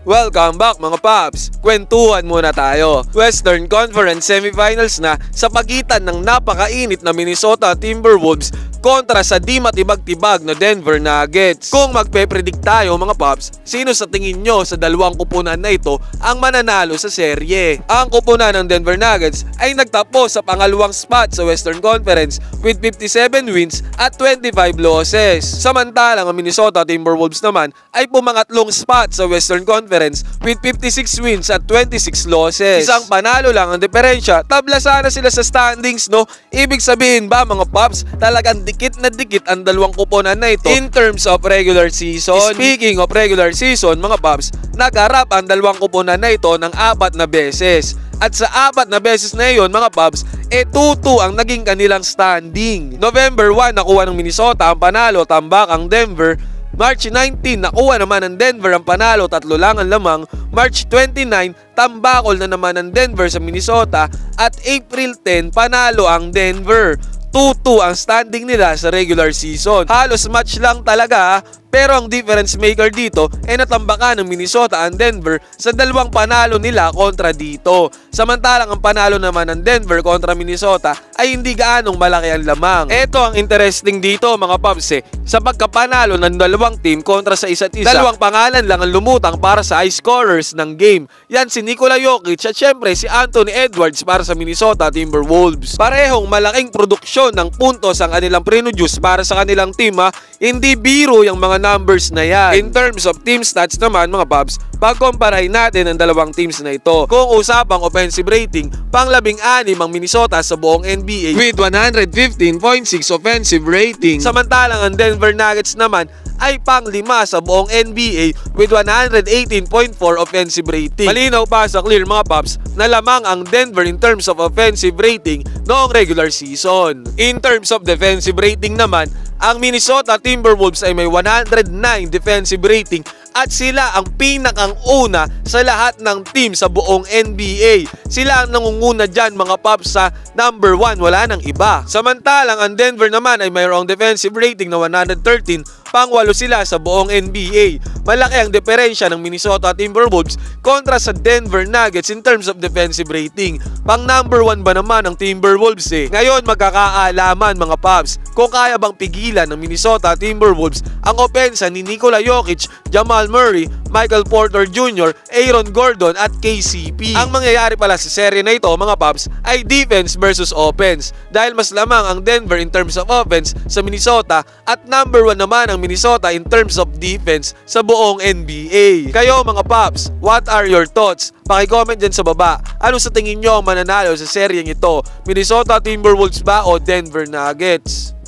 Welcome back mga paps! Kwentuhan muna tayo. Western Conference Semifinals na sa pagitan ng napakainit na Minnesota Timberwolves kontra sa di matibag-tibag na Denver Nuggets. Kung magpe-predict tayo mga paps, sino sa tingin nyo sa dalawang kupunan na ito ang mananalo sa serye? Ang kupunan ng Denver Nuggets ay nagtapos sa pangalawang spot sa Western Conference with 57 wins at 25 losses. Samantalang ang Minnesota Timberwolves naman ay pumangatlong spot sa Western Conference with 56 wins at 26 losses. Isang panalo lang ang diferensya, tabla sana sila sa standings, no? Ibig sabihin ba mga paps, talagang dikit na dikit ang dalawang kuponan na ito in terms of regular season. Speaking of regular season mga paps, nagharap ang dalawang kuponan na ito ng 4 na beses. At sa 4 na beses na iyon mga paps, 2-2 ang naging kanilang standing. November 1 nakuha ng Minnesota ang panalo, tambak ang Denver. March 19 nakuha naman ng Denver ang panalo, 3 lang ang lamang. March 29 tambakol na naman ng Denver sa Minnesota. At April 10 panalo ang Denver. 2-2 ang standing nila sa regular season. Halos match lang talaga, pero ang difference maker dito ay natambakan ng Minnesota ang Denver sa dalawang panalo nila kontra dito. Samantalang ang panalo naman ng Denver kontra Minnesota ay hindi gaanong malaki ang lamang. Ito ang interesting dito mga paps sa pagkapanalo ng dalawang team kontra sa isa't isa. Dalawang pangalan lang ang lumutang para sa high scorers ng game. Yan si Nikola Jokic at syempre si Anthony Edwards para sa Minnesota Timberwolves. Parehong malaking produksyon ng puntos ang kanilang produce para sa kanilang team. Hindi biro yung mga numbers na yan. In terms of team stats naman mga paps, pagkumparahin natin ang dalawang teams na ito. Kung usapang offensive rating, pang-16 ang Minnesota sa buong NBA with 115.6 offensive rating. Samantalang ang Denver Nuggets naman ay pang-5 sa buong NBA with 118.4 offensive rating. Malinaw pa sa clear mga paps na lamang ang Denver in terms of offensive rating noong regular season. In terms of defensive rating naman, ang Minnesota Timberwolves ay may 109 defensive rating at sila ang pinakang una sa lahat ng team sa buong NBA. Sila ang nangunguna dyan mga paps sa number 1, wala nang iba. Samantalang ang Denver naman ay mayroong defensive rating na 113, pang-8 sila sa buong NBA. Malaki ang diferensya ng Minnesota Timberwolves kontra sa Denver Nuggets in terms of defensive rating. Pang number 1 ba naman ang Timberwolves Ngayon magkakaalaman mga paps kung kaya bang pigilan ng Minnesota Timberwolves ang opensa ni Nikola Jokic, Jamal Murray, Michael Porter Jr., Aaron Gordon at KCP. Ang mangyayari pala sa serye na ito mga paps ay defense versus offense dahil mas lamang ang Denver in terms of offense sa Minnesota at number 1 naman ang Minnesota in terms of defense sa buong NBA. Kayo mga paps, what are your thoughts? Paki-comment dyan sa baba. Ano sa tingin nyo ang mananalo sa seryeng ito? Minnesota Timberwolves ba o Denver Nuggets?